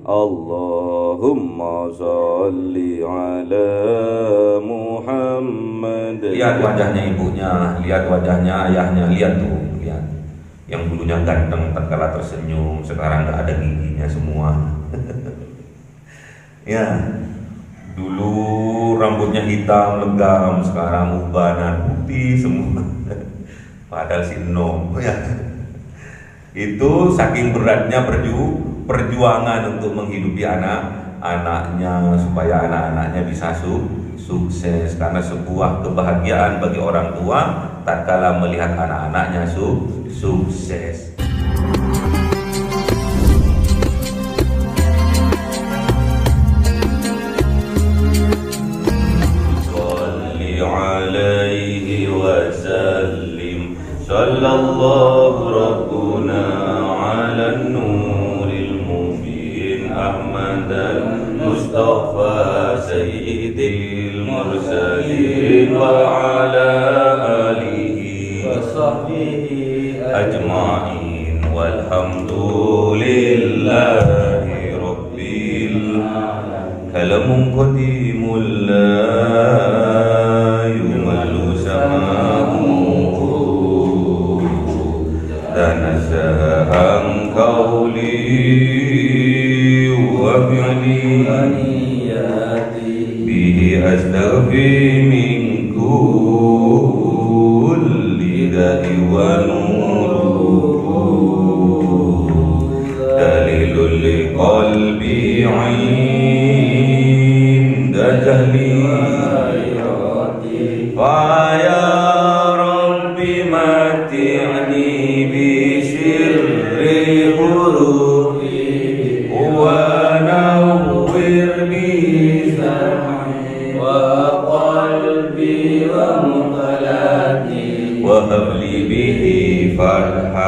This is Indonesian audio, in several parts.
Allahumma sholli ala Muhammad. Lihat wajahnya ibunya, lihat wajahnya ayahnya, lihat tuh, lihat. Yang dulunya ganteng tatkala tersenyum, sekarang nggak ada giginya semua. Ya, dulu rambutnya hitam legam, sekarang ubanan putih semua. Padahal si nom, ya. Itu saking beratnya perjuangan untuk menghidupi anak-anaknya supaya anak-anaknya bisa sukses, karena sebuah kebahagiaan bagi orang tua tatkala melihat anak-anaknya sukses. Sholli alaihi wasallim, sallallahu rabbuna ala nuril mubin Ahmad al-Mustafa sayyidil mursalin wa ala alihi wa sahbihi ajma'in walhamdulillahi rabbil alamin. Kalamun qadimul la yumalu samahu tanazahan qawli wa fi'li bihi astaghfi min kulli da'i wa nuru dalilul liqalbi 'inda jahli fa ya rabbi mati'ni bi sirri hurufi wa nawwir bi sam'i wa qalbi wa muqallati wa habli bihi farhan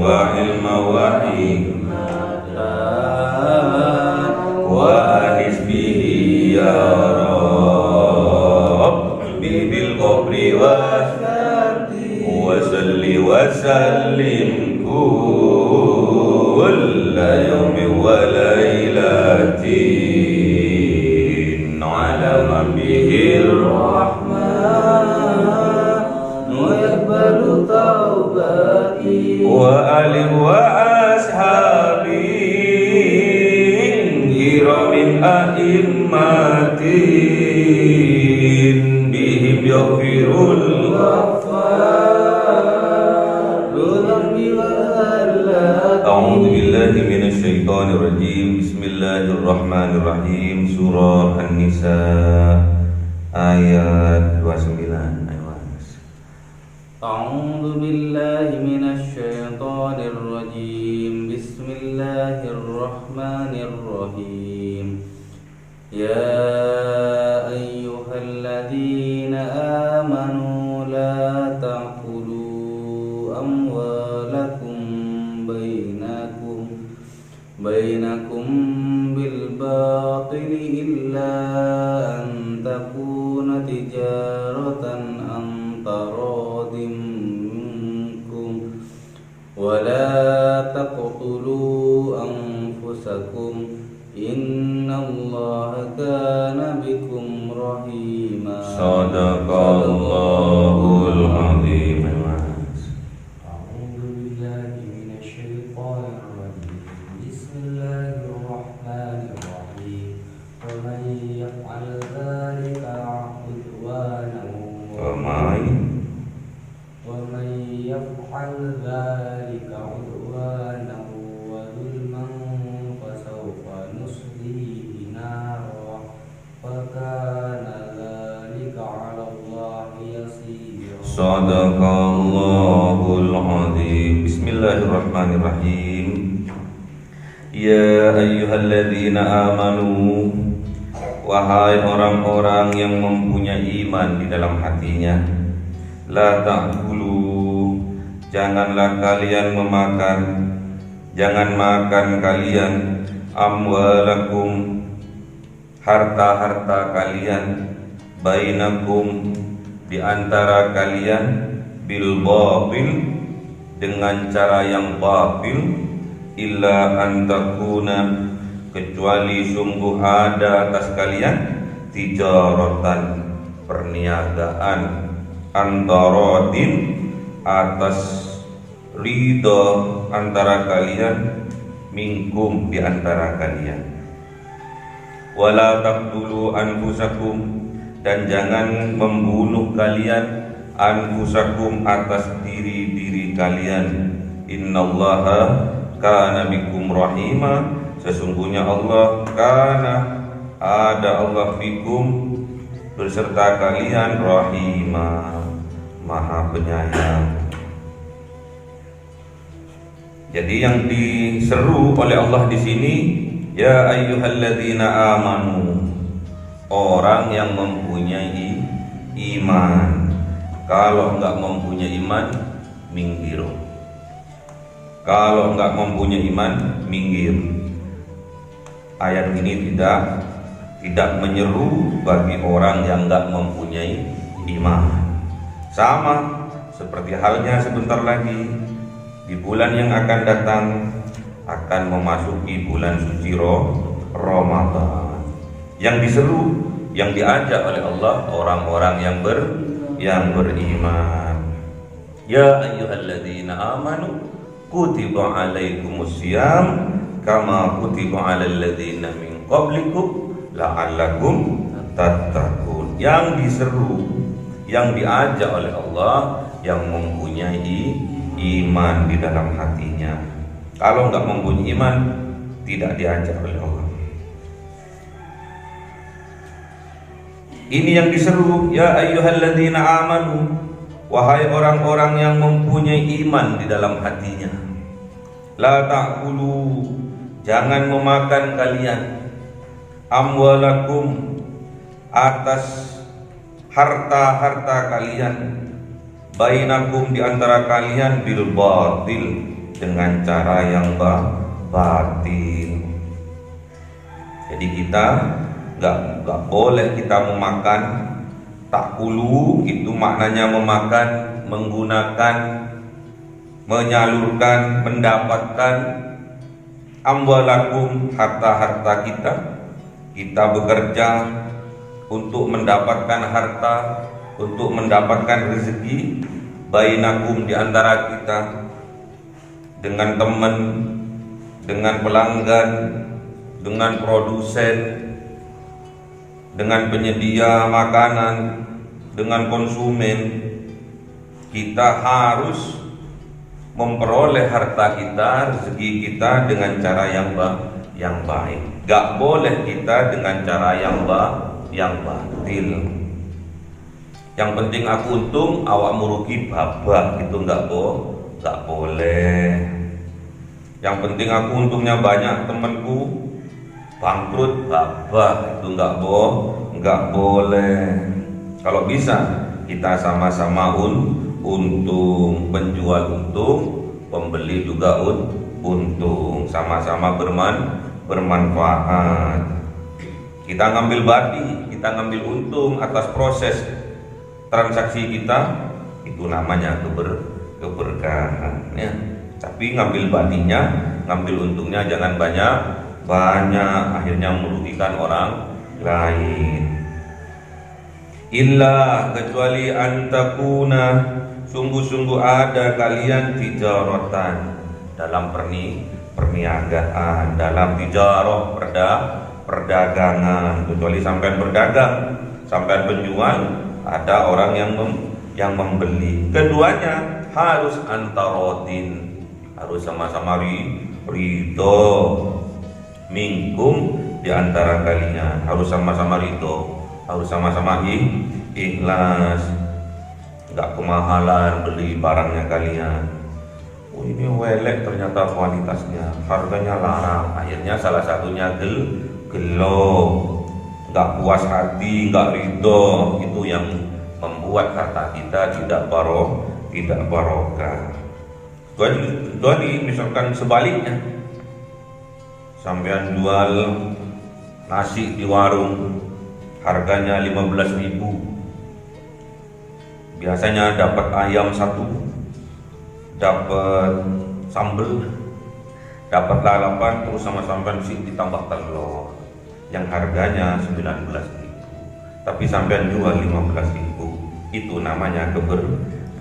wa ilma wa hikmatan wa anis bihi ya rabbi bil qabri wa salli wa sallim kulla yawmin wa laylatin ala man bihi rahman wa yaqbalu taubati wa ali wa ashabi kiramin a'immatin bihim yaghfirul A'udzu billahi minasy syaithanir rajim. Bismillahirrahmanirrahim. Surah An-Nisa ayat 29. A'udzu billahi minasy syaithanir rajim. Bismillahirrahmanirrahim. Ya ayyuhalladzina amanu la ta'kulu amwalakum bainakum bil batili illa an takuna tijaratan an taradim minkum wa la taqtulu anfusakum innallaha kana bikum rahima. Sadaqallahul azim. Sadaqallahul azim. Bismillahirrahmanirrahim. Ya ayyuhalladzina amanu, wahai orang-orang yang mempunyai iman di dalam hatinya, la ta'kulu, janganlah kalian memakan, jangan makan kalian amwalakum, harta-harta kalian, bainakum, di antara kalian, bil batil, dengan cara yang batil, illa an takuna, kecuali sungguh ada atas kalian tijaratan, perniagaan, antarodin, atas ridho antara kalian, minkum, di antara kalian. Wala taqtulu anfusakum, dan jangan membunuh kalian anfusakum, atas diri-diri kalian. Innallaha kana bikum rahima, sesungguhnya Allah kana, ada Allah bikum, berserta kalian, rahima, maha penyayang. Jadi yang diseru oleh Allah di sini, ya ayyuhalladzina amanu, orang yang mempunyai iman. Kalau enggak mempunyai iman, minggir. Kalau enggak mempunyai iman, minggir. Ayat ini tidak menyeru bagi orang yang enggak mempunyai iman. Sama seperti halnya sebentar lagi di bulan yang akan datang akan memasuki bulan suci Ramadan. Yang diseru, yang diajak oleh Allah orang-orang yang beriman. Ya ayyuhalladzina amanu kutiba alaikumusiyam kama kutiba alal ladzina min qablikum la'allakum tattaqun. Yang diseru, yang diajak oleh Allah yang mempunyai iman di dalam hatinya. Kalau enggak mempunyai iman, tidak diajak oleh Allah. Ini yang diseru, ya ayyuhalladzina amanu, wahai orang-orang yang mempunyai iman di dalam hatinya. La ta'kulu, jangan memakan kalian, amwalakum, atas harta-harta kalian, bainakum, di antara kalian, bil batil, dengan cara yang batil. Jadi kita nggak boleh kita memakan. Takulu itu maknanya memakan, menggunakan, menyalurkan, mendapatkan. Amwalakum, harta-harta kita. Kita bekerja untuk mendapatkan harta, untuk mendapatkan rezeki. Bainakum, di antara kita, dengan teman, dengan pelanggan, dengan produsen, dengan penyedia makanan, dengan konsumen. Kita harus memperoleh harta kita, rezeki kita dengan cara yang baik. Gak boleh kita dengan cara yang batil. Yang penting aku untung, awak merugi babak, itu gak boleh. Yang penting aku untungnya banyak, temanku bangkrut babak, itu nggak boleh. Kalau bisa kita sama-sama untung, penjual untung, pembeli juga untung, sama-sama bermanfaat. Kita ngambil bati, kita ngambil untung atas proses transaksi kita, itu namanya keberkahan ya. Tapi ngambil batinya, ngambil untungnya jangan banyak, akhirnya merugikan orang lain. Illa, kecuali antakuna, sungguh-sungguh ada kalian tijaratan, dalam perniagaan, dalam tijarah, perdagangan. Kecuali sampai berdagang, sampai penjual, ada orang yang membeli. Keduanya harus antarotin, harus sama-sama ridho. Minkum, di antara kalian, harus sama-sama ridho, harus sama-sama ikhlas. Enggak kemahalan beli barangnya kalian. Oh, ini welek ternyata kualitasnya, harganya larang. Akhirnya salah satunya gelo, enggak puas hati, enggak ridho. Itu yang membuat harta kita tidak barokah. Kecuali misalkan sebaliknya, sampean jual nasi di warung, harganya 15.000, biasanya dapat ayam 1, dapat sambal Dapatlah 8 terus sama sampean sih ditambah telur yang harganya 19.000. Tapi sampean jual 15.000. Itu namanya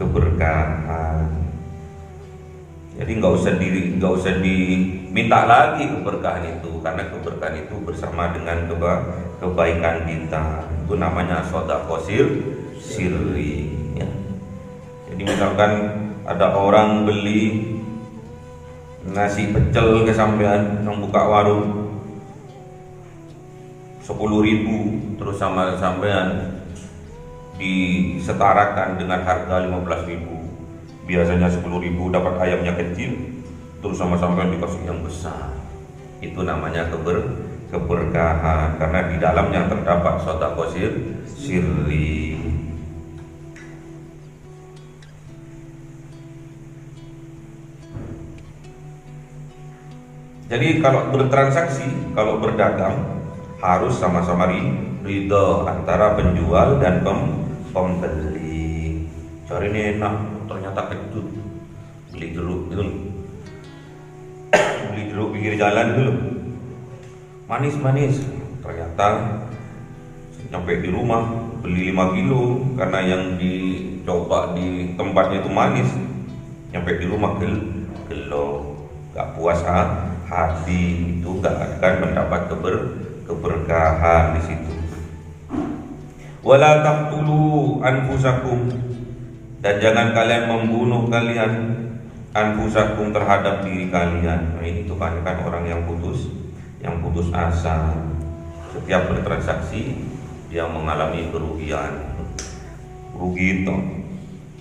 keberkahan. Jadi nggak usah diminta lagi keberkahan itu, karena keberkahan itu bersama dengan kebaikan kita. Itu namanya sedekah sirri. Ya. Jadi misalkan ada orang beli nasi pecel ke sampean yang buka warung 10.000, terus sama sampean disetarakan dengan harga 15.000. Biasanya 10.000 dapat ayamnya kecil, terus sama sampean dikasih yang besar. Itu namanya keberkahan, karena di dalamnya terdapat sedekah sirri. Jadi kalau bertransaksi, kalau berdagang harus sama-sama ridho antara penjual dan pembeli. Cari ini enak, ternyata kejut. Beli jeruk itu, beli jeruk pinggir jalan dulu, manis-manis. Ternyata nyampe di rumah beli 5 kilo, karena yang dicoba di tempatnya itu manis. Nyampe di rumah gelo, gak puas hati, itu gak akan mendapat keberkahan di situ. Wala taqtulu anfusakum, dan jangan kalian membunuh anfusakum terhadap diri kalian. Nah, ini kebanyakan orang yang putus asa. Setiap bertransaksi dia mengalami kerugian, rugi itu,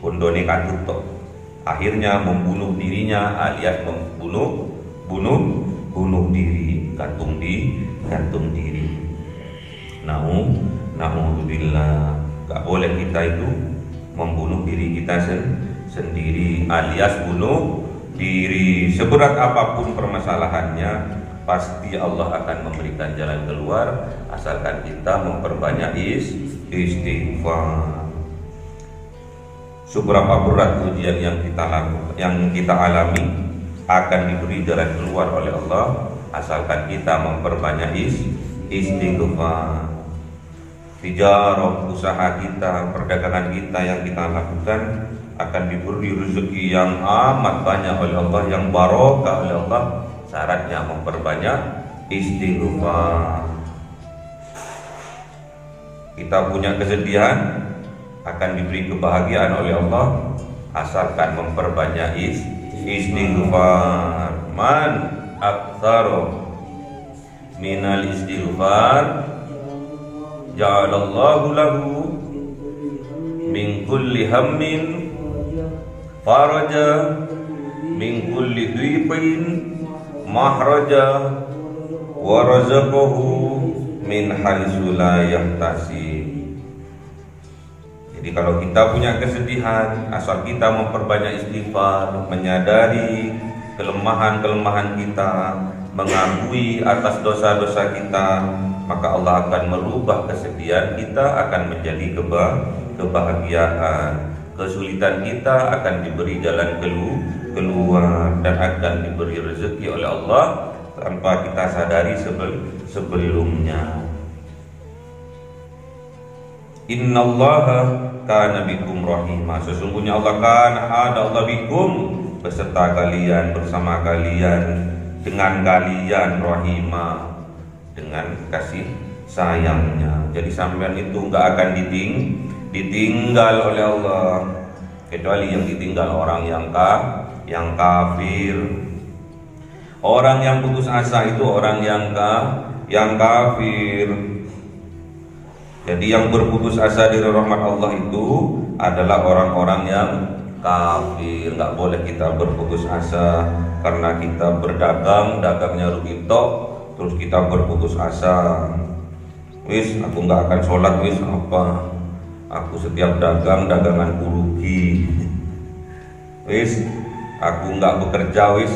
kondone katut toh. Akhirnya membunuh dirinya alias bunuh diri, gantung diri. Na'udzubillah. Gak boleh kita itu membunuh diri kita sendiri alias bunuh diri. Seberat apapun permasalahannya, pasti Allah akan memberikan jalan keluar asalkan kita memperbanyak istighfar. Seberapa berat ujian yang kita alami, akan diberi jalan keluar oleh Allah asalkan kita memperbanyak istighfar. Tijarah, usaha kita, perdagangan kita yang kita lakukan akan diberi rezeki yang amat banyak oleh Allah, yang barokah oleh Allah. Syaratnya memperbanyak istighfar. Kita punya kesedihan, akan diberi kebahagiaan oleh Allah asalkan memperbanyak istighfar. Man aktsara minal istighfar ja'alallahu lahu min kulli hammin faraja, min kulli dhiqin mahraja, wa razaqahu min haitsu la yahtasib. Jadi kalau kita punya kesedihan, asal kita memperbanyak istighfar, menyadari kelemahan-kelemahan kita, mengakui atas dosa-dosa kita, maka Allah akan merubah kesedihan kita akan menjadi kebahagiaan. Kesulitan kita akan diberi jalan keluar dan akan diberi rezeki oleh Allah tanpa kita sadari sebelumnya. Innallaha kana bikum rahimah. Sesungguhnya Allah ada bikum beserta kalian, bersama kalian, dengan kalian, rahimah, dengan kasih sayangnya. Jadi sampean itu enggak akan ditinggal oleh Allah, kecuali yang ditinggal orang yang kafir. Orang yang putus asa itu orang yang kafir. Jadi yang berputus asa dari rahmat Allah itu adalah orang-orang yang kafir. Nggak boleh kita berputus asa karena kita berdagang, dagangnya rugi tok, terus kita berputus asa. Wis, aku nggak akan sholat, wis apa? Aku setiap daganganku rugi. Wis, aku nggak bekerja, wis.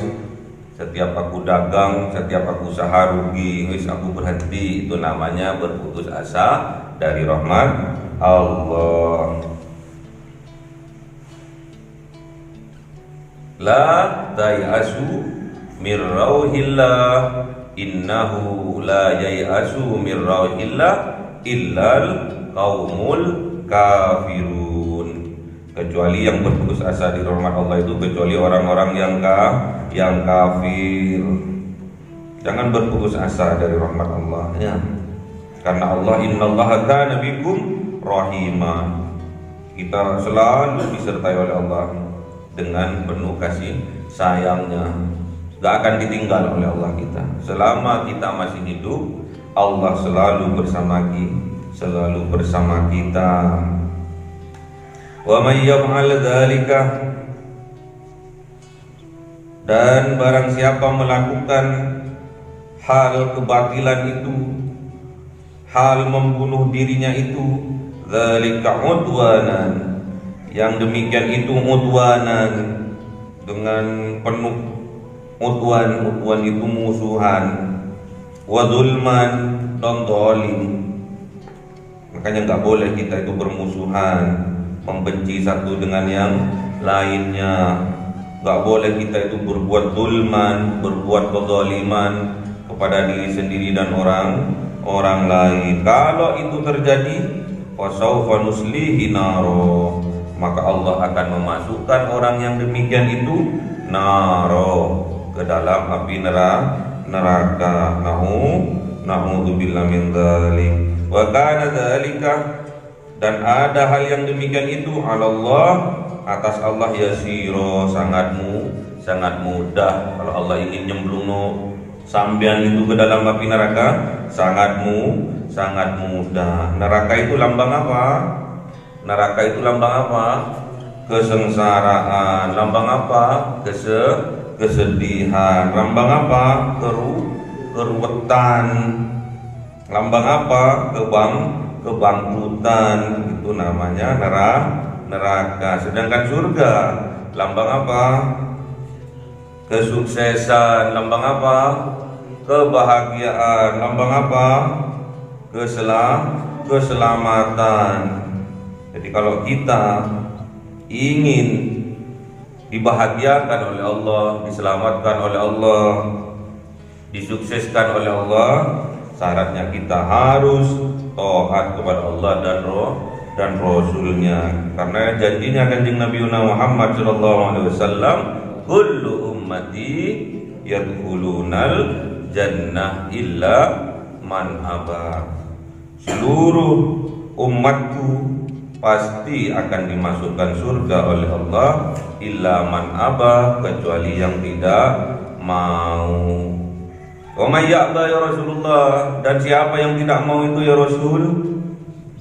Setiap aku dagang, setiap aku usaha rugi, wis aku berhenti. Itu namanya berputus asa dari rahmat Allah. La tayasu mir rauhillah innahu la yai'asu mir rauhillah illal qaumul kafirun. Kecuali yang berputus asa di rahmat Allah itu kecuali orang-orang yang kafir. Jangan berputus asa dari rahmat Allah ya. Karena Allah innallaha kana bikum rahima. Kita selalu disertai oleh Allah dengan penuh kasih sayangnya. Gak akan ditinggal oleh Allah kita. Selama kita masih hidup, Allah selalu bersama kita. Wa may yaf'al dzalika, dan barang siapa melakukan hal kebatilan itu, hal membunuh dirinya itu, dzalika udwanan, yang demikian itu udwanan, dengan penuh udwan itu musuhan, wa zulman, dan zalim. Makanya nggak boleh kita itu bermusuhan, membenci satu dengan yang lainnya. Gak boleh kita itu berbuat zulman, berbuat kezaliman kepada diri sendiri dan orang lain. Kalau itu terjadi, fasaufa nuslihi naro, maka Allah akan memasukkan orang yang demikian itu naro, ke dalam api neraka. Na'udzubillah min dzalik. Wa kana dzalika, dan ada hal yang demikian itu Allah, atas Allah yasiro, sangat mudah. Kalau Allah ingin nyemplung sambian itu ke dalam api neraka, sangat mudah. Neraka itu lambang apa? Neraka itu lambang apa? Kesengsaraan. Lambang apa? Kesedihan. Lambang apa? Keruwetan. Lambang apa? Kebangkrutan. Itu namanya neraka. Sedangkan surga lambang apa? Kesuksesan. Lambang apa? Kebahagiaan. Lambang apa? Keselamatan. Jadi kalau kita ingin dibahagiakan oleh Allah, diselamatkan oleh Allah, disukseskan oleh Allah, syaratnya kita harus taat kepada Allah dan Rasulnya. Karena janjinya Kanjeng Nabi Muhammad SAW, kullu ummati yadkhulunal jannah illa man aba. Seluruh umatku pasti akan dimasukkan surga oleh Allah, illa man aba, kecuali yang tidak mau. Wa may ya'ba ya Rasulullah, dan siapa yang tidak mau itu ya Rasul?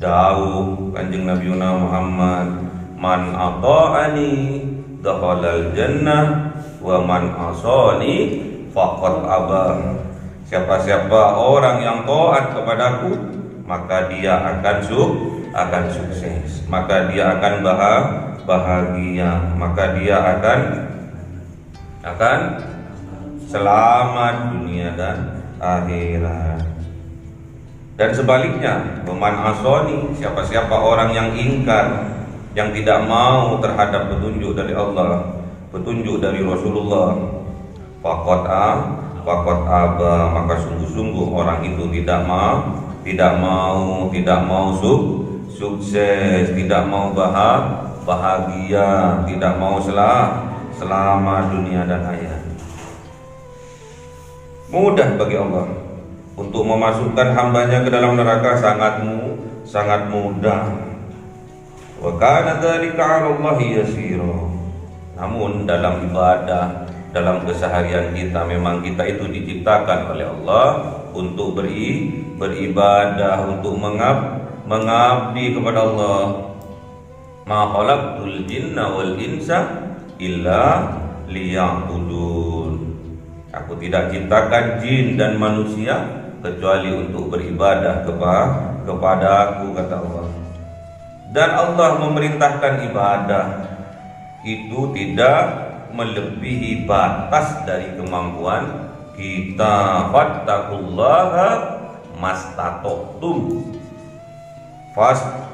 Jauh Kanjeng Nabi Muhammad, man ata'ani dakhalal jannah wa man asani faqad aba. Siapa-siapa orang yang taat kepadaku, maka dia akan sukses, maka dia akan bahagia, maka dia akan selamat dunia dan akhirat. Dan sebaliknya, man asani, siapa-siapa orang yang ingkar, yang tidak mau terhadap petunjuk dari Allah, petunjuk dari Rasulullah, faqad aba, maka sungguh-sungguh orang itu tidak mau sukses, tidak mau bahagia, tidak mau selamat dunia dan akhirat. Mudah bagi Allah untuk memasukkan hambanya ke dalam neraka, sangat mudah. Wa kana dzalika 'ala Allahi yasira. Namun dalam ibadah, dalam keseharian kita, memang kita itu diciptakan oleh Allah untuk beribadah, untuk mengabdi kepada Allah. Ma khalaqtul jinna wal insa illa liya'budun. Aku tidak ciptakan jin dan manusia kecuali untuk beribadah kepada aku, kata Allah. Dan Allah memerintahkan ibadah itu tidak melebihi batas dari kemampuan kita. Fattaqullaha mastata'tum.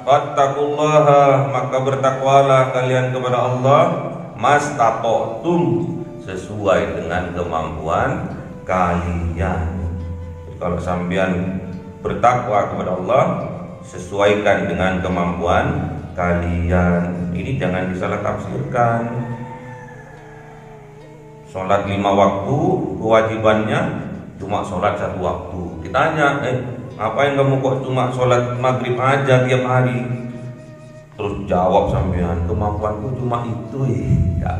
Fattaqullaha, maka bertakwalah kalian kepada Allah, mastata'tum, sesuai dengan kemampuan kalian. Kalau sampean bertakwa kepada Allah, sesuaikan dengan kemampuan kalian. Ini jangan disalah tafsirkan. Sholat 5 waktu kewajibannya cuma sholat 1 waktu. Ditanya, ngapain kamu kok cuma sholat maghrib aja tiap hari? Terus jawab sampean, kemampuanku cuma itu. Gak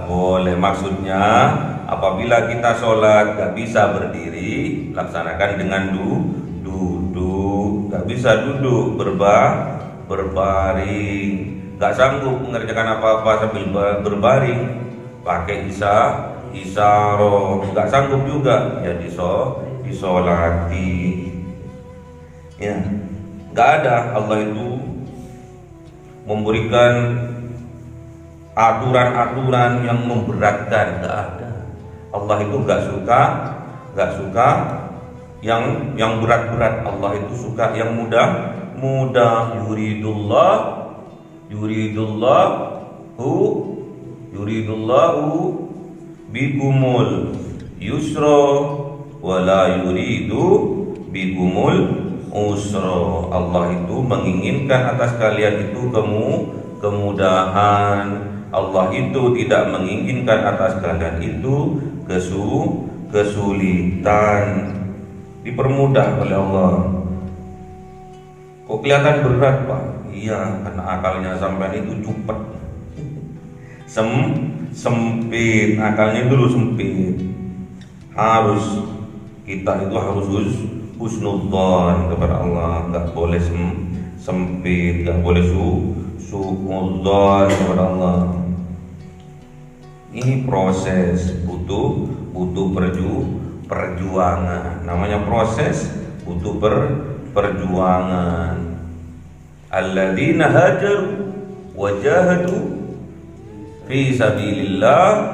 boleh. Maksudnya apabila kita sholat gak bisa berdiri, laksanakan dengan duduk. Gak bisa duduk berbaring. Gak sanggup mengerjakan apa-apa sambil berbaring, pakai isyarah. Gak sanggup juga, ya disolati. Ya, gak ada. Allah itu memberikan aturan-aturan yang memberatkan, gak ada. Allah itu gak suka yang berat-berat. Allah itu suka yang mudah. Yuridullahu bikumul yusra wala yuridu bikumul usra. Allah itu menginginkan atas kalian itu kemudahan. Allah itu tidak menginginkan atas kalian itu kesulitan. Dipermudah oleh Allah. Kok kelihatan berat, Pak? Iya, karena akalnya sampean itu cupet. Sempit, akalnya dulu sempit. Kita itu harus husnudzon kepada Allah, nggak boleh sempit, nggak boleh suudzon kepada Allah. Ini proses, butuh perjuangan. Namanya proses, butuh perjuangan. Alladzina hajaru wa jahadu fi sabilillah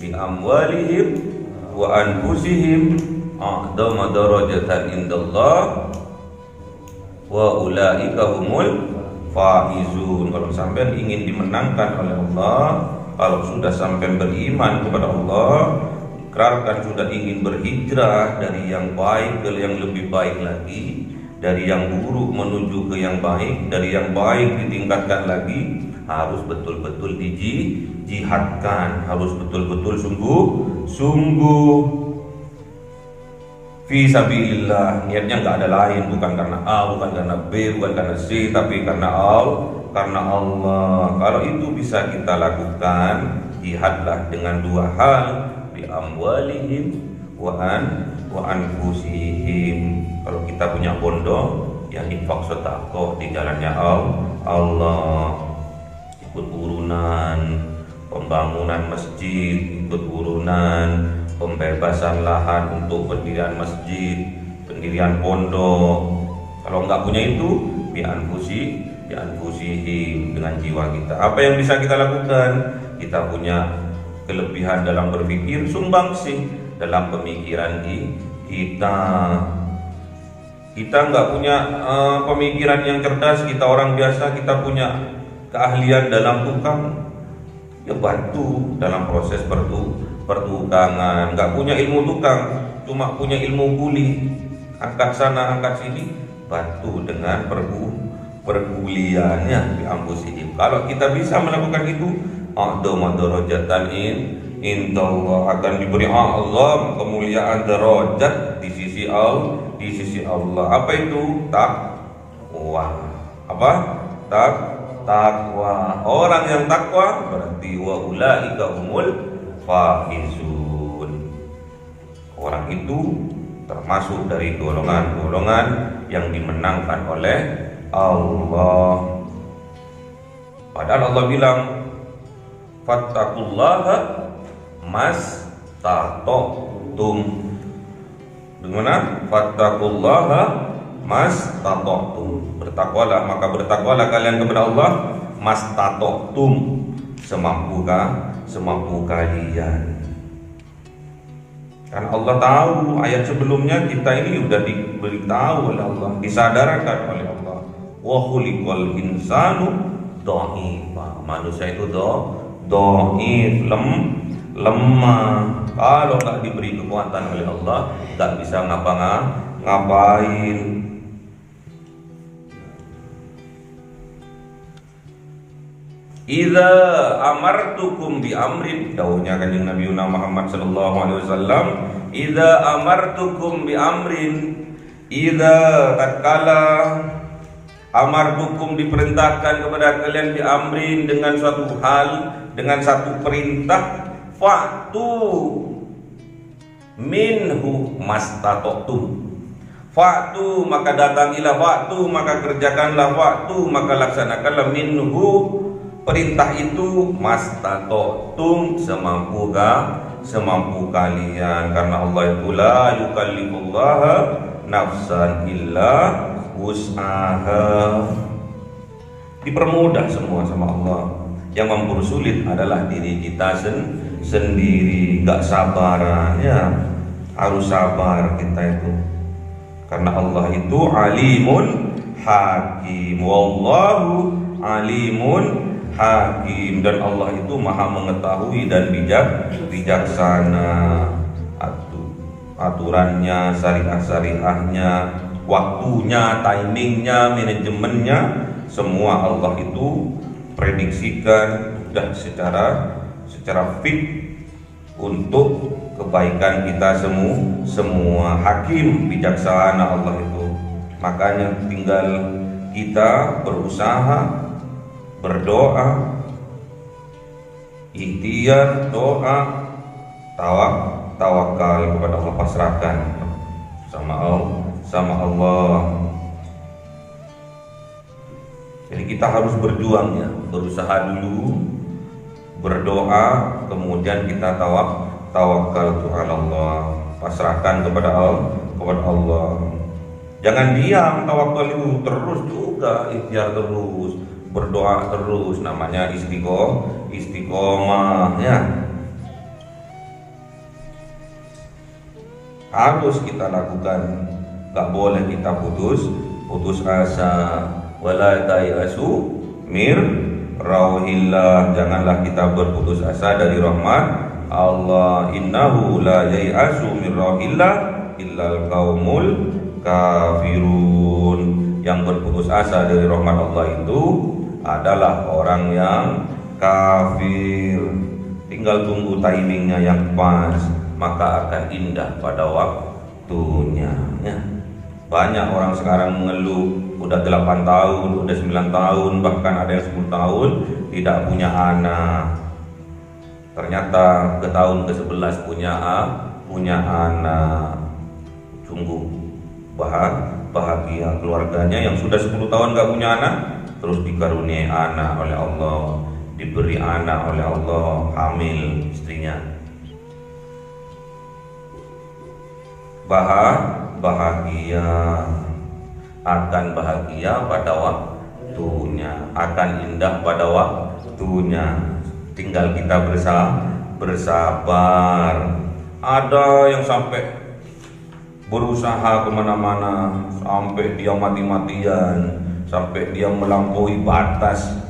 bi amwalihim wa anfusihim a'dama darajatan indallah wa ulaika humul faizun. Kalau sampai ingin dimenangkan oleh Allah, kalau sudah sampai beriman kepada Allah, ikrarkan sudah ingin berhijrah dari yang baik ke yang lebih baik lagi, dari yang buruk menuju ke yang baik, dari yang baik ditingkatkan lagi, harus betul-betul dijihadkan, harus betul-betul sungguh fi sabilillah. Niatnya nggak ada lain, bukan karena A, bukan karena B, bukan karena C, tapi karena Allah. Kalau itu bisa kita lakukan, jihadlah dengan 2 hal, bi amwalihim wa anfusihim. Kalau kita punya pondok, ya infak sedekah di jalannya Allah. Ikut urunan pembangunan masjid, ikut urunan pembebasan lahan untuk pendirian masjid, pendirian pondok. Kalau nggak punya itu, bi anfusihim, dengan jiwa kita. Apa yang bisa kita lakukan? Kita punya kelebihan dalam berpikir, sumbangsih dalam pemikiran kita. Kita nggak punya pemikiran yang cerdas, kita orang biasa, kita punya keahlian dalam tukang, ya bantu dalam proses pertukangan. Nggak punya ilmu tukang, cuma punya ilmu kuli, angkat sana angkat sini, bantu dengan perkuliannya di anfusihim. Kalau kita bisa melakukan itu, a'dama darajatan indallah, akan diberi Allah kemuliaan derajat di sisi Allah. Apa itu? Takwa. Apa? Takwa. Orang yang takwa berarti wa ulaika humul faizun. Orang itu termasuk dari golongan-golongan yang dimenangkan oleh Allah. Padahal Allah bilang fattaqullaha mastata'tum. Bagaimana? Fattaqullaha mastata'tum. Bertakwalah, maka bertakwalah kalian kepada Allah mastata'tum, semampu kalian. Karena Allah tahu, ayat sebelumnya kita ini sudah diberitahu oleh Allah, disadarkan oleh Allah. Wa khuliqal insanu dha'ifa. Manusia itu dhaif, lemah. Kalau nggak diberi kekuatan oleh Allah, nggak bisa ngapain. Idza amartukum bi amrin, dawuhnya kanjeng Nabi Muhammad sallallahu alaihi wasallam, idza amartukum bi amrin, idza tatkala amartukum diperintahkan kepada kalian bi amrin dengan suatu hal, dengan satu perintah, fa'tu minhu mastata'tum. Fa'tu maka datangilah, fa'tu maka kerjakanlah, fa'tu maka laksanakanlah, minhu perintah itu, mastata'tum semampu kalian, karena Allah itu la yukallifullaha nafsan illa wus'aha. Dipermudah semua sama Allah. Yang mempersulit adalah diri kita sendiri, gak sabaran ya. Harus sabar kita itu, karena Allah itu alimun hakim. Wallahu alimun hakim, dan Allah itu maha mengetahui dan bijaksana. Aturannya, syariah-syariahnya, waktunya, timingnya, manajemennya, semua Allah itu prediksikan dan secara fit untuk kebaikan kita semua. Hakim, bijaksana Allah itu. Makanya tinggal kita berusaha, berdoa, ikhtiar, doa, tawakal kepada Allah, pasrahkan sama Allah. Jadi kita harus berjuang ya, berusaha dulu, berdoa, kemudian kita tawakal kepada Allah, pasrahkan kepada Allah. Jangan diam, tawakal itu terus juga, ikhtiar terus, berdoa terus, namanya istiqomah ya. Harus kita lakukan, gak boleh kita putus asa. Wala tayasu mir rauhillah, janganlah kita berputus asa dari rahmat Allah. Innahu la yayasu mir rauhillah illal qaumul kafirun. Yang berputus asa dari rahmat Allah itu adalah orang yang kafir. Tinggal tunggu timingnya yang pas, maka akan indah pada waktunya ya. Banyak orang sekarang mengeluh, udah 8 tahun, udah 9 tahun, bahkan ada yang 10 tahun tidak punya anak. Ternyata ke tahun ke-11 punya anak. Sungguh bahagia keluarganya yang sudah 10 tahun gak punya anak, terus dikaruniai anak oleh Allah, diberi anak oleh Allah, hamil istrinya. Akan bahagia pada waktunya, akan indah pada waktunya. Tinggal kita bersabar. Ada yang sampai berusaha kemana-mana, sampai dia mati-matian, sampai dia melampaui batas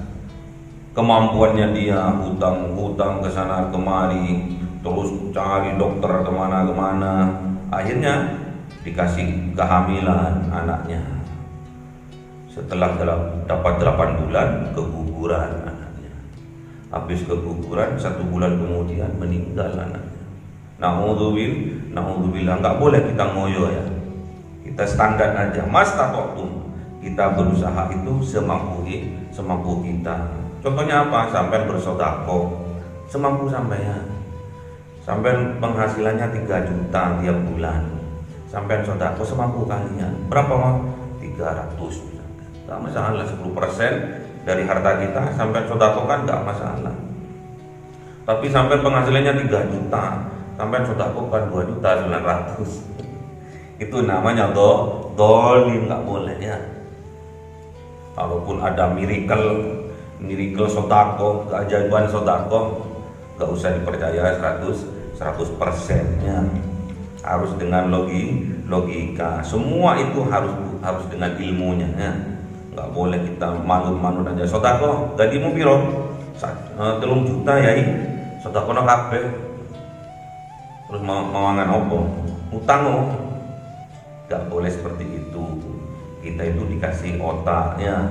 kemampuannya dia, hutang ke sana kemari, terus cari dokter kemana-kemana. Akhirnya dikasih kehamilan anaknya. Setelah dapat 8 bulan keguguran anaknya. Habis keguguran 1 bulan kemudian meninggal anaknya. Na'udzubillah. Nggak boleh kita ngoyo ya. Kita standar aja. Mastata'tum. Kita berusaha itu semampu kita. Contohnya apa? Sampai bersedekah semampu sampean. Sampai penghasilannya 3 juta tiap bulan. Sampai sedekah semampu kalian. Berapa mah? 300. Gak masalah, 10% dari harta kita sampai sedekahkan gak masalah. Tapi sampai penghasilannya 3 juta, sampai sedekahkan 2.900.000. Itu namanya dolim, gak boleh ya. Kalaupun ada miracle sedekah, keajaiban sedekah, gak usah dipercaya 100% ya. Harus dengan logika. Semua itu harus dengan ilmunya ya. Nggak boleh kita manut-manut aja. Sedekah gajimu piro? 3 juta yai sedekah kabeh. Terus mau mangan apa? Utang oh. Gak boleh seperti itu. Kita itu dikasih otaknya,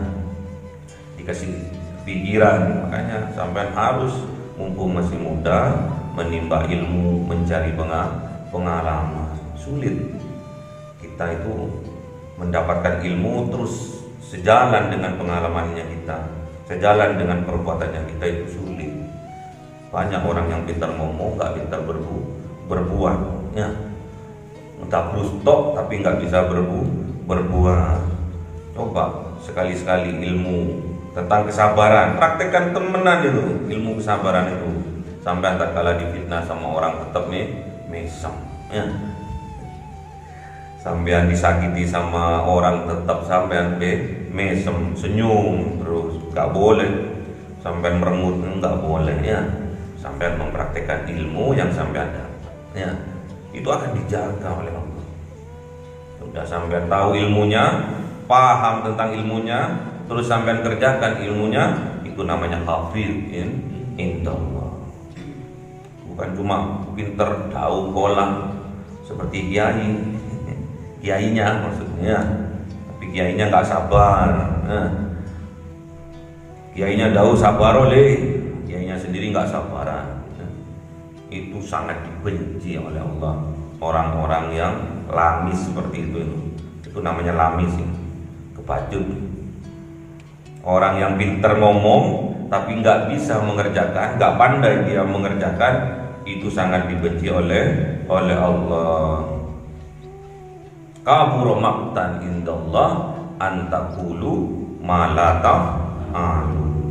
dikasih pikiran. Makanya sampean harus mumpung masih muda menimba ilmu, mencari pengalaman. Sulit kita itu mendapatkan ilmu terus sejalan dengan pengalamannya kita, sejalan dengan perbuatannya kita, itu sulit. Banyak orang yang pintar ngomong gak pintar berbuat ya. Entah berustok tapi nggak bisa berbuat. Coba sekali-sekali ilmu tentang kesabaran, praktekkan temenan itu, ilmu kesabaran itu. Sampai tak kalah difitnah sama orang tetap mesem ya. Sampean disakiti sama orang tetap sampean mesem, senyum terus, nggak boleh. Sampean merengut nggak boleh ya. Sampean mempraktekkan ilmu yang sampean dapat ya. Itu akan dijaga oleh Allah. Sudah sampean tahu ilmunya, paham tentang ilmunya, terus sampean kerjakan ilmunya, itu namanya hafiz indallah. Bukan cuma pinter tahu kolam seperti kiainya maksudnya, tapi kiainya nggak sabar. Kiainya tahu sabar oleh, kiainya sendiri nggak sabaran. Itu sangat dibenci oleh Allah. Orang-orang yang lamis seperti itu namanya lamis ya. Kebacut. Orang yang pinter ngomong tapi nggak bisa mengerjakan, nggak pandai dia mengerjakan, itu sangat dibenci oleh Allah. Kabura maqtan indallah antakulu malata.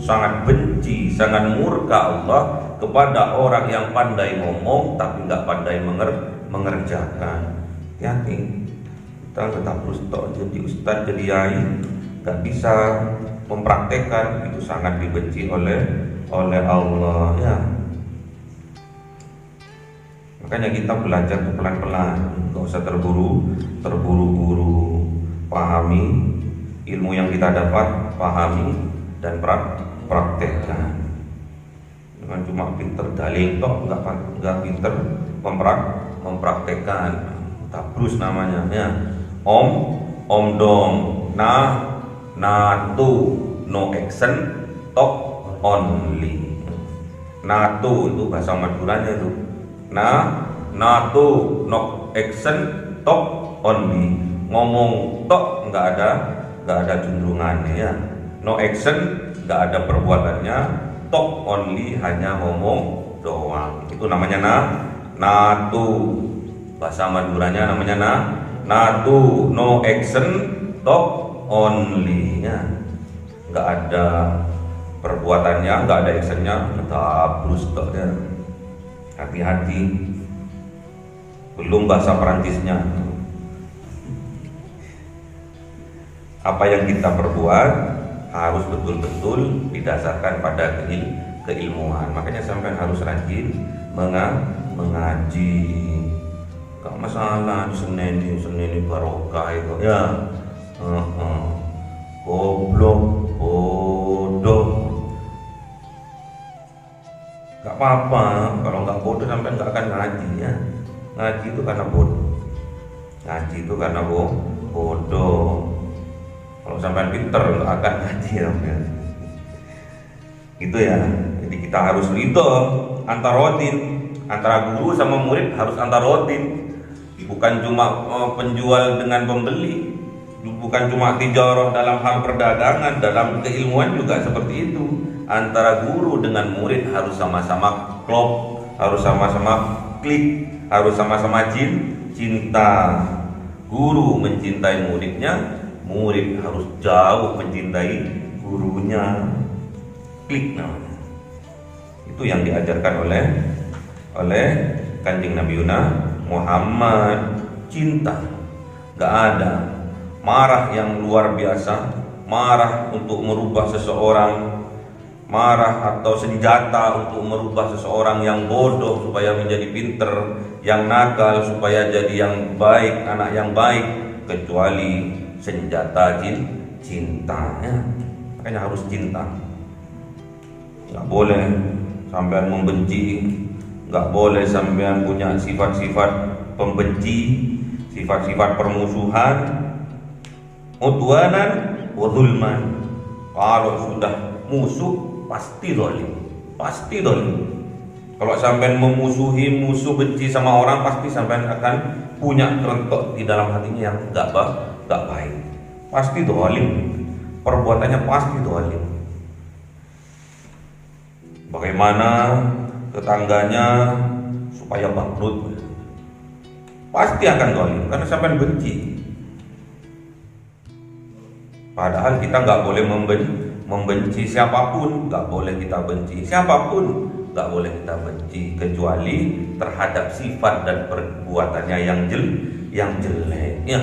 Sangat benci, sangat murka Allah kepada orang yang pandai ngomong tapi nggak pandai mengerjakan. Hati-hati, kita tetap terus jadi ustaz, jadi yai, nggak bisa mempraktekkan, itu sangat dibenci oleh Allah ya. Makanya kita belajar pelan-pelan, nggak usah terburu-buru. Pahami ilmu yang kita dapat, pahami dan praktekkan. Jangan cuma pinter dalil toh, nggak pinter mempraktekkan. Tabrus namanya ya. Om dong, tu, no action, talk only. Natu itu bahasa Maduranya itu. Tu, no action, talk only. Ngomong tok nggak ada cenderungannya ya. No action, nggak ada perbuatannya. Talk only, hanya ngomong doang. Itu namanya natu. Bahasa Maduranya namanya natu, no action, talk only ya. Nggak ada perbuatannya, nggak ada actionnya, tabrus ya. Hati-hati. Belum bahasa Perancisnya. Apa yang kita perbuat harus betul-betul didasarkan pada keilmuan. Makanya sampai harus rajin mengaji. Gak masalah Senin ini barokah itu ya. Goblok, bodoh, gak apa-apa. Kalau nggak bodoh sampai nggak akan ngaji ya. Ngaji itu karena bodoh. Ngaji itu karena bodoh. Kalau sampai pinter nggak akan ngaji sampai. Gitu ya. Jadi kita harus ridho antara guru sama murid, harus antarotin. Bukan cuma penjual dengan pembeli, bukan cuma tijarah dalam hal perdagangan, dalam keilmuan juga seperti itu. Antara guru dengan murid harus sama-sama klop, harus sama-sama klik, harus sama-sama cinta. Guru mencintai muridnya, murid harus jauh mencintai gurunya. Klik namanya. Itu yang diajarkan oleh Kanjeng Nabi Muhammad. Cinta, gak ada marah yang luar biasa, marah untuk merubah seseorang, marah atau senjata untuk merubah seseorang yang bodoh supaya menjadi pinter, yang nakal supaya jadi yang baik, anak yang baik, kecuali senjata cinta ya. Makanya harus cinta nggak boleh sampean membenci, nggak boleh sampean punya sifat-sifat pembenci, sifat-sifat permusuhan, udwanan wa zulman. Kalau sudah musuh pasti zalim, pasti zalim. Kalau sampean memusuhi, musuh benci sama orang, pasti sampean akan punya kerentok di dalam hatinya yang nggak baik. Pasti zalim, perbuatannya pasti zalim. Bagaimana tetangganya supaya bangkrut? Pasti akan zalim karena sampean benci. Padahal kita nggak boleh membenci siapapun, nggak boleh kita benci siapapun, nggak boleh kita benci kecuali terhadap sifat dan perbuatannya yang jelek. Ya,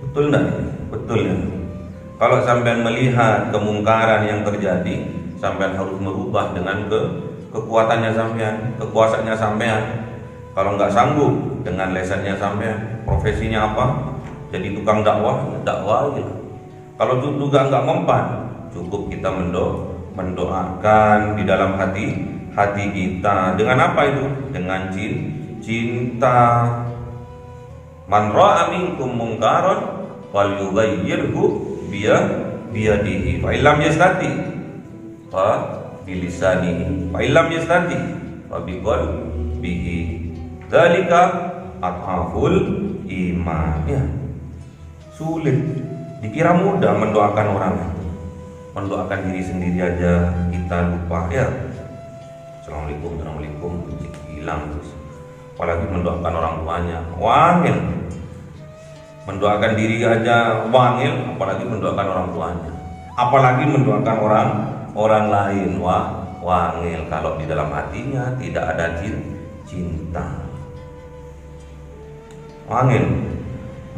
betul nggak? Betul ya. Kalau sampean melihat kemungkaran yang terjadi, sampean harus merubah dengan kekuatannya sampean, kekuasaannya sampean. Kalau nggak sanggup dengan lesannya sampean, profesinya apa? Jadi tukang dakwah, dakwahi. Kalau juga nggak mempan, cukup kita mendoakan di dalam hati kita. Dengan apa itu? Dengan cinta. Man ra'a minkum munkaran falyughayyirhu biyadihi. Fa illam yastati fa bilisanihi. Fa illam yastati fa biqalbihi. Dzalika athaful iman. Ya. Sulit. Dikira mudah mendoakan orang itu, mendoakan diri sendiri aja kita lupa ya. Assalamualaikum, hilang terus. Apalagi mendoakan orang tuanya, wangil. Mendoakan diri aja wangil, apalagi mendoakan orang tuanya. Apalagi mendoakan orang lain, wangil. Kalau di dalam hatinya tidak ada cinta, wangil.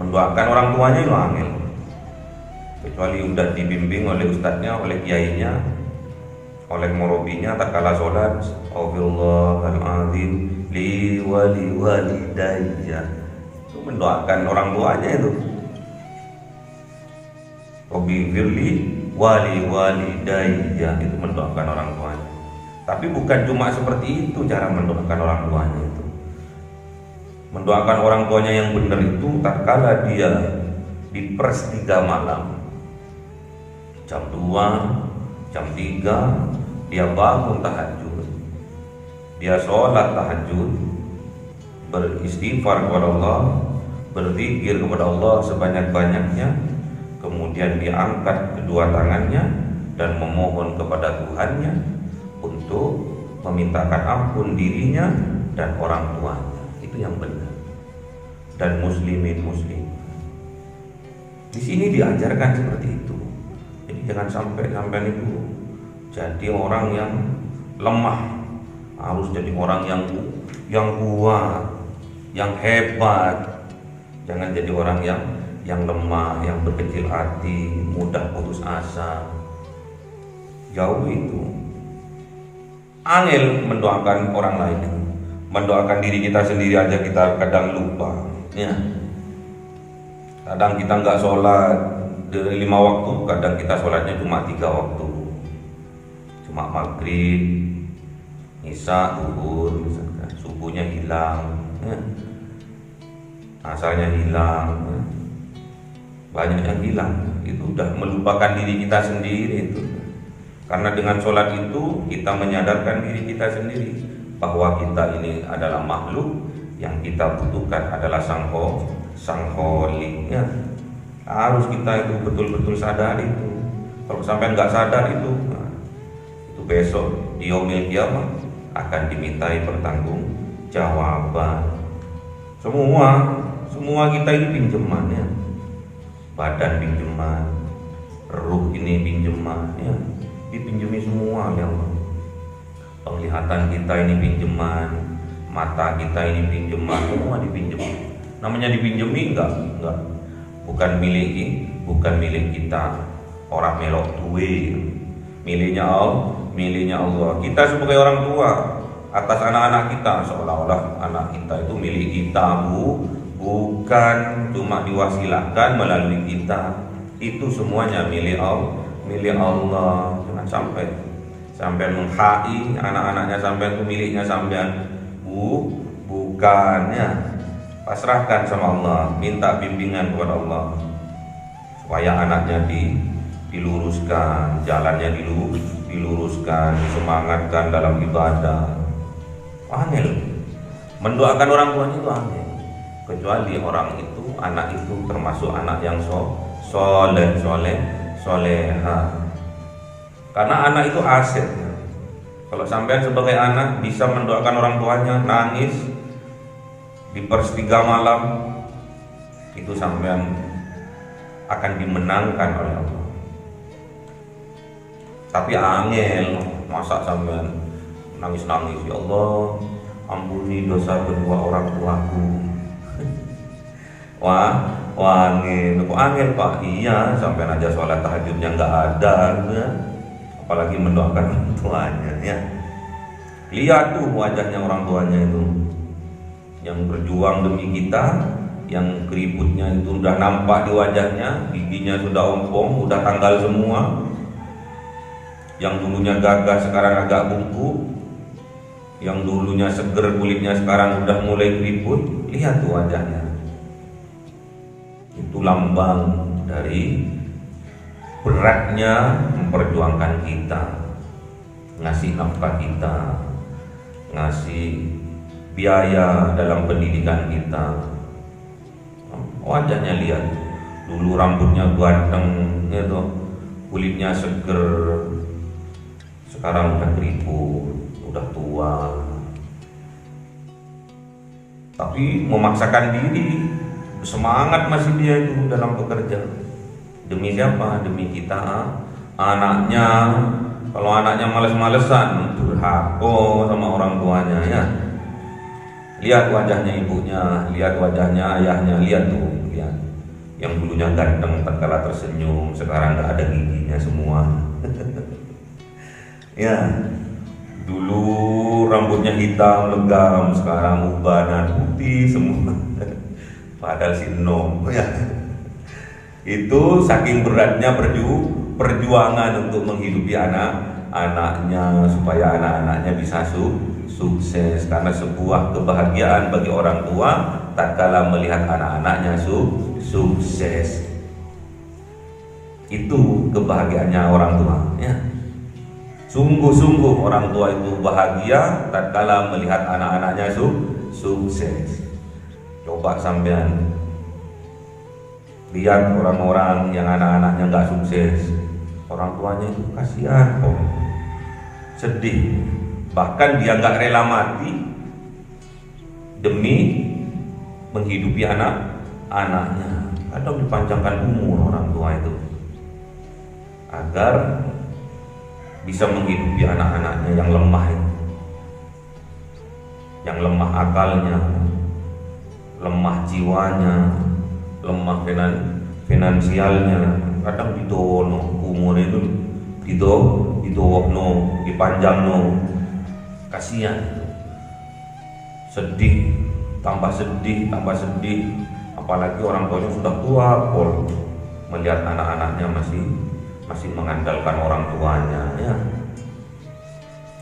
Mendoakan orang tuanya itu wangil. Kecuali udah dibimbing oleh ustadznya, oleh kiainya, oleh murabinya, tak kalah sholat Astagfirullahaladzim li walidayya, itu mendoakan orang tuanya itu. Rabbighfirli walidayya, itu mendoakan orang tuanya. Tapi bukan cuma seperti itu cara mendoakan orang tuanya itu. Mendoakan orang tuanya yang benar itu tak kalah dia di sepertiga malam, jam 2, jam 3 dia bangun tahajud, dia sholat tahajud, beristighfar kepada Allah, berzikir kepada Allah sebanyak-banyaknya, kemudian dia angkat kedua tangannya dan memohon kepada Tuhannya untuk memintakan ampun dirinya dan orang tuanya. Itu yang benar. Dan muslimin muslim. Di sini diajarkan seperti itu. Jadi jangan sampai sampean itu jadi orang yang lemah, harus jadi orang yang kuat, yang hebat. Jangan jadi orang yang lemah, yang berkecil hati, mudah putus asa. Jauh itu. Angel mendoakan orang lain, mendoakan diri kita sendiri aja kita kadang lupa. Ya. Kadang kita nggak sholat dari 5 waktu, kadang kita sholatnya cuma 3 waktu, cuma maghrib, isya, zuhur, misalkan subuhnya hilang, ya. Asalnya hilang, ya. Banyak yang hilang. Itu udah melupakan diri kita sendiri itu. Karena dengan sholat itu kita menyadarkan diri kita sendiri bahwa kita ini adalah makhluk yang kita butuhkan adalah sang Khalik, ya. Harus kita itu betul-betul sadar itu. Kalau sampai nggak sadar itu, nah, itu besok di yaumil kiamah akan dimintai pertanggungjawaban. Semua kita ini pinjaman, ya. Badan pinjaman, ruh ini pinjaman, ya. Dipinjami semua, ya Allah. Penglihatan kita ini pinjaman, mata kita ini pinjaman, semua dipinjami. Namanya dipinjami enggak, bukan milik kita. Orang melok duwe, miliknya Allah. Kita sebagai orang tua atas anak-anak kita, seolah-olah anak kita itu milik kita, bukan cuma diwasilahkan melalui kita. Itu semuanya milik Allah. Jangan sampai Sampean menghai anak-anaknya sampean itu miliknya sampean. Bukannya. Pasrahkan sama Allah, minta bimbingan kepada Allah supaya anaknya diluruskan, jalannya diluruskan, disemangatkan dalam ibadah. Angel mendoakan orang tuanya itu angel, kecuali orang itu, anak itu termasuk anak yang soleha. Karena anak itu aset. Kalau sampean sebagai anak bisa mendoakan orang tuanya, nangis di sepertiga malam, itu sampean akan dimenangkan oleh Allah. Tapi angel, masa sampean nangis-nangis, ya Allah ampuni dosa kedua orang tuaku. Wah angel, kok angel Pak? Iya, sampean aja sholat tahajudnya nggak ada ya. Apalagi mendoakan orang tuanya ya. Lihat tuh wajahnya orang tuanya itu, yang berjuang demi kita, yang keriputnya itu udah nampak di wajahnya, giginya sudah ompong, udah tanggal semua. Yang dulunya gagah sekarang agak bungkuk, yang dulunya seger kulitnya sekarang udah mulai keriput. Lihat tuh wajahnya. Itu lambang dari beratnya memperjuangkan kita, ngasih nafkah kita, ngasih biaya dalam pendidikan kita. Wajahnya lihat, dulu rambutnya ganteng gitu, kulitnya seger, sekarang udah keriput, udah tua. Tapi memaksakan diri, semangat masih dia itu dalam bekerja. Demi siapa? Demi kita, anaknya. Kalau anaknya males-malesan, durhaka sama orang tuanya ya. Lihat wajahnya ibunya, lihat wajahnya ayahnya, lihat tuh, lihat. Yang dulunya ganteng tatkala tersenyum, sekarang nggak ada giginya semua. Ya, dulu rambutnya hitam legam, sekarang ubanan putih semua. Padahal sinom ya. Itu saking beratnya perjuangan untuk menghidupi anak-anaknya supaya anak-anaknya bisa sukses. Karena sebuah kebahagiaan bagi orang tua tatkala melihat anak-anaknya sukses. Itu kebahagiaannya orang tua ya. Sungguh-sungguh orang tua itu bahagia tatkala melihat anak-anaknya sukses. Coba sampean lihat orang-orang yang anak-anaknya nggak sukses, orang tuanya itu kasihan kok, sedih. Bahkan dia nggak rela mati demi menghidupi anak-anaknya. Kadang dipanjangkan umur orang tua itu agar bisa menghidupi anak-anaknya yang lemah itu, yang lemah akalnya, lemah jiwanya, lemah finansialnya. Kadang didono umur itu, didono, dipanjangno. Kasihan, sedih, tambah sedih. Apalagi orang tuanya sudah tua pol, melihat anak-anaknya masih mengandalkan orang tuanya ya.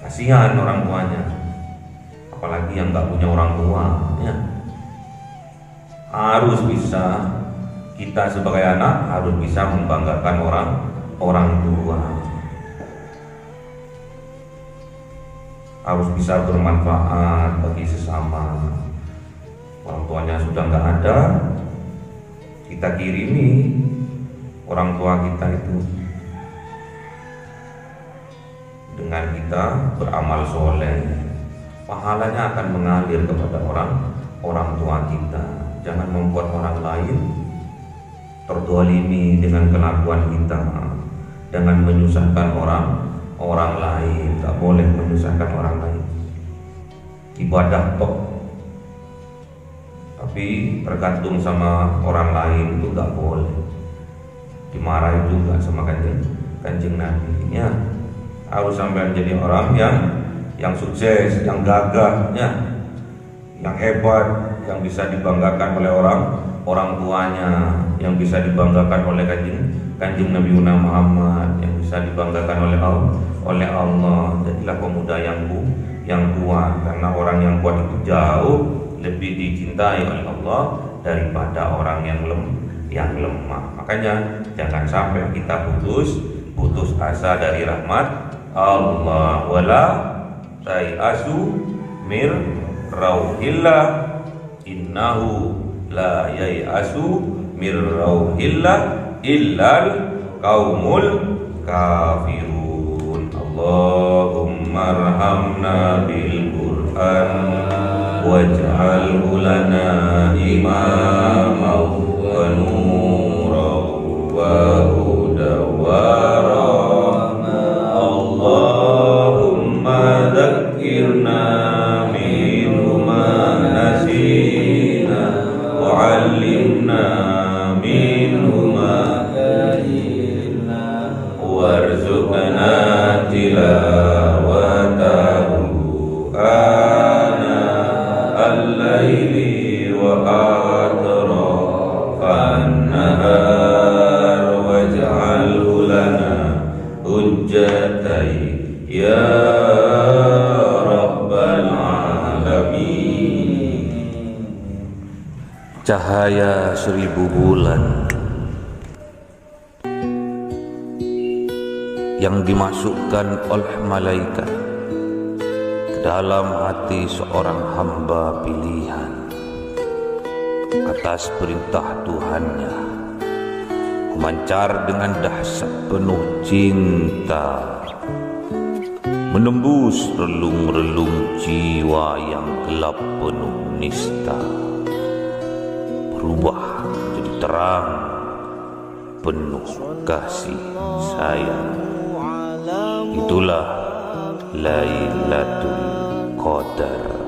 Kasihan orang tuanya, apalagi yang nggak punya orang tua ya. Harus bisa, kita sebagai anak harus bisa membanggakan orang tua, harus bisa bermanfaat bagi sesama. Orang tuanya sudah nggak ada, kita kirimi orang tua kita itu dengan kita beramal soleh, pahalanya akan mengalir kepada orang tua kita. Jangan membuat orang lain terdolimi dengan kelakuan kita. Jangan menyusahkan orang lain. Tak boleh menyusahkan orang lain. Ibadah tok, tapi tergantung sama orang lain itu tak boleh. Dimarahi juga sama kanjeng Nabi ya. Harus sampai jadi orang yang sukses, yang gagah ya, yang hebat, yang bisa dibanggakan oleh orang tuanya, yang bisa dibanggakan oleh kanjeng Nabi Muhammad, yang bisa dibanggakan oleh oleh Allah. Jadilah pemuda yang kuat, karena orang yang kuat itu jauh lebih dicintai oleh Allah daripada orang yang lemah. Makanya jangan sampai kita putus asa dari rahmat Allah. Wala tayasu mir rauhillah innahu la yayasu mir rauhillah illal qaumul kafirun. Allahumma arhamna bil Qur'an waj'alhu lana imaman wa nuran wa hudan wa rahmah. Allahumma dzakkirna minhu ma nasina wa 'allimna minhu ma jahilna warzuqna tilawatahu ana al-laili wa atrafan nahar waj'alhu lana hujjatai ya rabbal alamin. Cahaya 1000 bulan yang dimasukkan oleh malaikat ke dalam hati seorang hamba pilihan atas perintah Tuhannya, memancar dengan dahsyat penuh cinta, menembus relung-relung jiwa yang gelap penuh nista, berubah menjadi terang penuh kasih sayang. Itulah Lailatul Qadar.